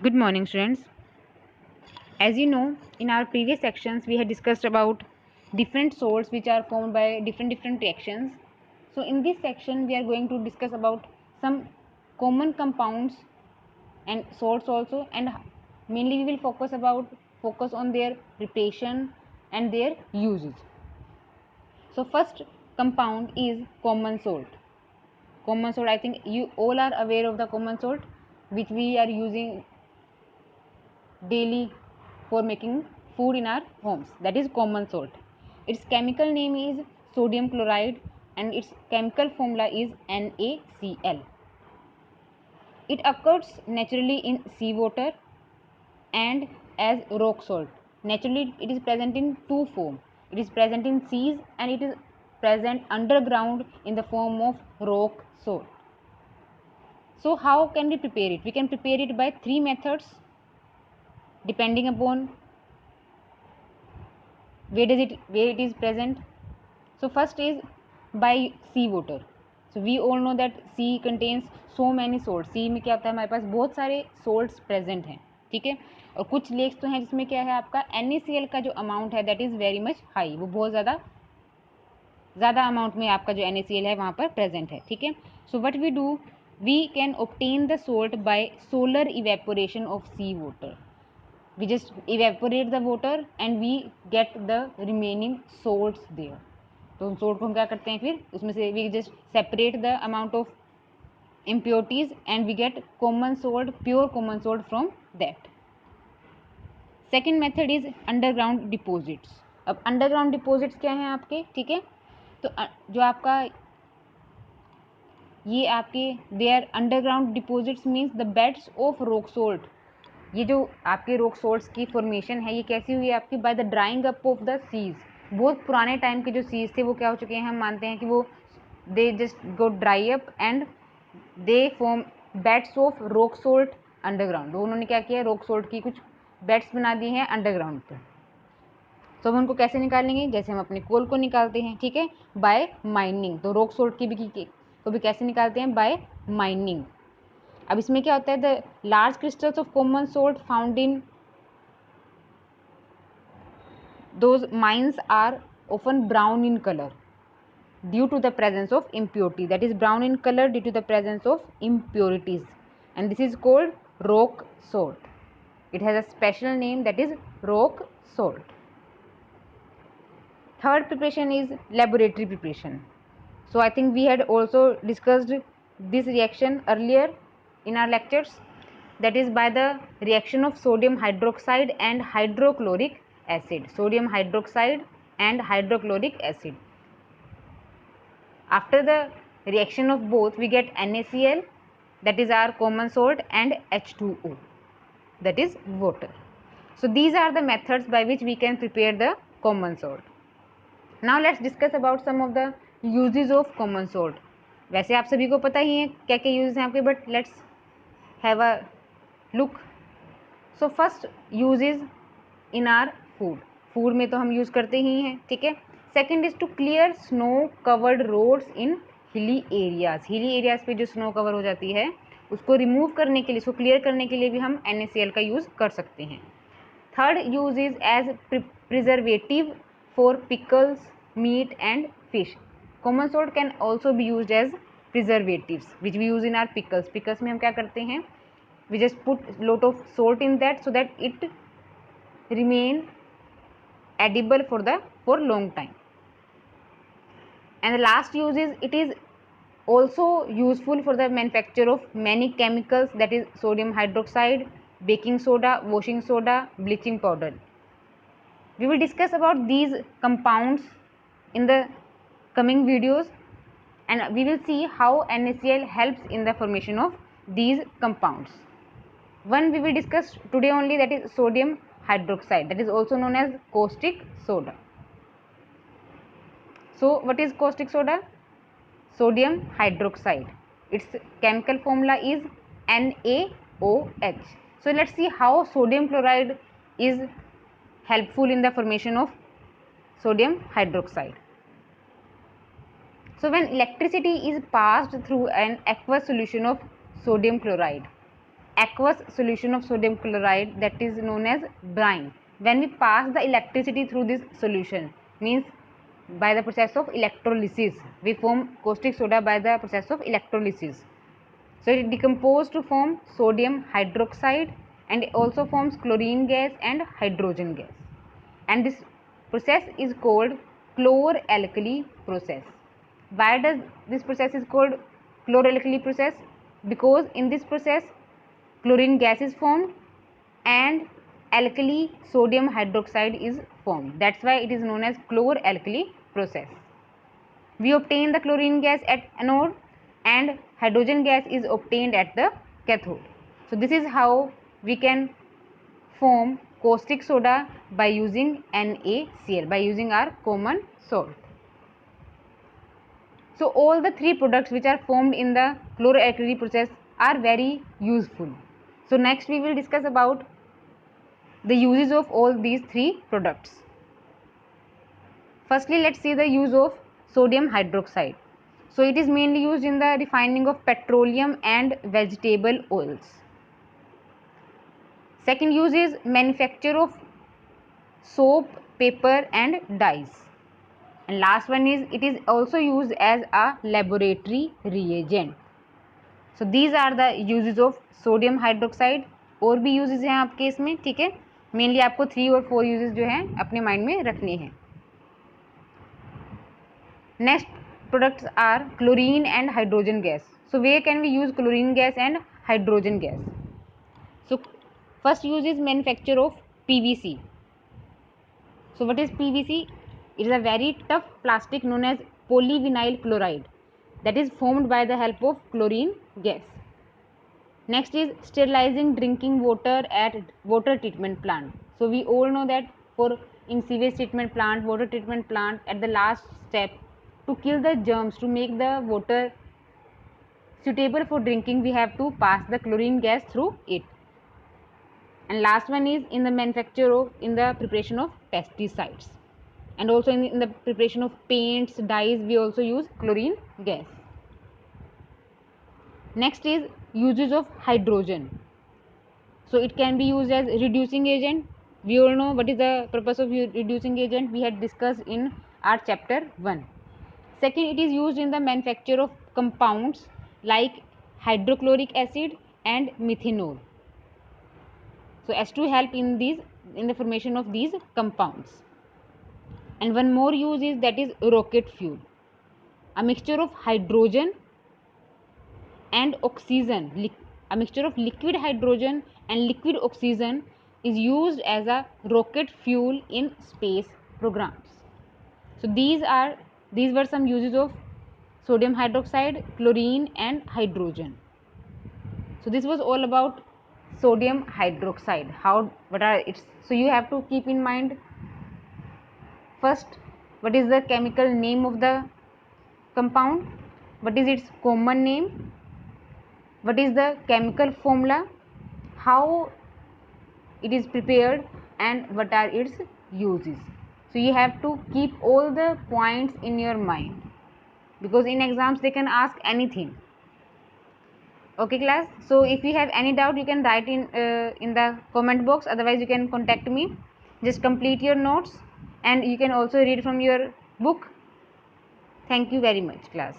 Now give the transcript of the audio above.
Good morning, students. As you know, in our previous sections, we had discussed about different salts which are formed by different reactions. So, in this section, we are going to discuss about some common compounds and salts also, and mainly we will focus on their preparation and their usage. So, first compound is common salt. Common salt, I think you all are aware of the common salt, which we are using daily for making food in our homes, that is common salt. Its chemical name is sodium chloride and its chemical formula is NaCl. It occurs naturally in seawater and as rock salt. Naturally it is present in two forms. It is present in seas and it is present underground in the form of rock salt. So how can we prepare it? We can prepare it by three methods depending upon where it is present. So first is by sea water. So we all know that sea contains so many salts. sea में क्या होता है, हमारे पास बहुत सारे salts present हैं, ठीक है. और कुछ लेक्स तो हैं जिसमें क्या है, आपका NaCl का जो अमाउंट है that is very much high, वो बहुत ज़्यादा अमाउंट में आपका जो NaCl है वहाँ पर प्रेजेंट है, ठीक है. So what we do, we can obtain the salt by solar evaporation of sea water. We just evaporate the water and we get the remaining salts there. तो उन salt को हम क्या करते हैं, फिर उसमें से we just separate the amount of impurities and we get common salt, pure common salt from that. Second method is underground deposits. अब underground deposits क्या हैं आपके, ठीक है. तो जो आपका ये आपके their underground deposits means the beds of rock salt. ये जो आपके रॉक सोल्ट्स की फॉर्मेशन है ये कैसी हुई है आपकी, by the drawing up of the seas. बहुत पुराने टाइम के जो सीज थे वो क्या हो चुके हैं, हम मानते हैं कि वो they just go dry up and they form beds of rock salt underground. तो उन्होंने क्या किया, रॉक सोल्ट की कुछ बेड्स बना दिए हैं अंडरग्राउंड पर. तो हम उनको कैसे निकालेंगे, जैसे हम अपने कोल को निकालते हैं, ठीक है, बाय माइनिंग. तो रॉक सोल्ट की भी को भी कैसे निकालते हैं, बाय माइनिंग. अब इसमें क्या होता है, the large crystals of common salt found in those mines are often brown in color due to the presence of impurity, that is brown in color due to the presence of impurities, and this is called rock salt. It has a special name, that is rock salt. Third preparation is laboratory preparation. So I think we had also discussed this reaction earlier in our lectures, that is by the reaction of sodium hydroxide and hydrochloric acid. Sodium hydroxide and hydrochloric acid. After the reaction of both we get NaCl, that is our common salt, and H2O, that is water. So these are the methods by which we can prepare the common salt. Now let's discuss about some of the uses of common salt. वैसे आप सभी को पता ही है क्या क्या uses हैं आपके, but let's have a look. So first use is in our food. Food में तो हम यूज़ करते ही हैं, ठीक है. Second is to clear snow covered roads in hilly areas. Hilly areas पे जो स्नो कवर हो जाती है उसको रिमूव करने के लिए, उसको क्लियर करने के लिए भी हम NaCl का यूज़ कर सकते हैं. Third use is as preservative for pickles, meat and fish. Common salt can also be use as preservatives which we use in our pickles. Pickles में हम क्या करते हैं, we just put lot of salt in that so that it remain edible for long time. And the last use is it is also useful for the manufacture of many chemicals, that is sodium hydroxide, baking soda, washing soda, bleaching powder. We will discuss about these compounds in the coming videos and we will see how NaCl helps in the formation of these compounds. One we will discuss today only, that is sodium hydroxide, that is also known as caustic soda. So what is caustic soda? Sodium hydroxide. Its chemical formula is NaOH. So let's see how sodium chloride is helpful in the formation of sodium hydroxide. So when electricity is passed through an aqueous solution of sodium chloride, aqueous solution of sodium chloride, that is known as brine. When we pass the electricity through this solution, means by the process of electrolysis, we form caustic soda by the process of electrolysis. So it decomposes to form sodium hydroxide and it also forms chlorine gas and hydrogen gas. And this process is called chloralkali process. Why does this process is called chloralkali process? Because in this process chlorine gas is formed and alkali sodium hydroxide is formed. That's why it is known as chloralkali process. We obtain the chlorine gas at anode and hydrogen gas is obtained at the cathode. So this is how we can form caustic soda by using NaCl, by using our common salt. So all the three products which are formed in the chloralkali process are very useful. So next we will discuss about the uses of all these three products. Firstly, let's see the use of sodium hydroxide. So it is mainly used in the refining of petroleum and vegetable oils. Second use is manufacture of soap, paper and dyes. And last one is it is also used as a laboratory reagent. So these are the uses of sodium hydroxide. और भी uses हैं आपके इसमें, ठीक है. Mainly आपको 3 और 4 uses जो हैं अपने माइंड में रखने हैं. Next products are chlorine and hydrogen gas. So where can we use chlorine gas and hydrogen gas? So first use is manufacture of PVC. So what is PVC? It is a very tough plastic known as polyvinyl chloride that is formed by the help of chlorine gas. Next is sterilizing drinking water at water treatment plant. So we all know that for in sewage treatment plant, water treatment plant, at the last step, to kill the germs, to make the water suitable for drinking, we have to pass the chlorine gas through it. And last one is in the manufacture of, in the preparation of pesticides, and also in the preparation of paints, dyes, we also use chlorine gas. Next is uses of hydrogen. So it can be used as reducing agent. We all know what is the purpose of reducing agent, we had discussed in our chapter 1. Second, it is used in the manufacture of compounds like hydrochloric acid and methanol. So H2 help in the formation of these compounds. And one more use is that is rocket fuel. A mixture of hydrogen and oxygen, a mixture of liquid hydrogen and liquid oxygen is used as a rocket fuel in space programs. So these were some uses of sodium hydroxide, chlorine and hydrogen. So this was all about sodium hydroxide. What are its, so you have to keep in mind first what is the chemical name of the compound, what is its common name, what is the chemical formula, how it is prepared and what are its uses. So you have to keep all the points in your mind because in exams they can ask anything. Okay class, so if you have any doubt you can write in the comment box, otherwise you can contact me. Just complete your notes and you can also read from your book. Thank you very much class.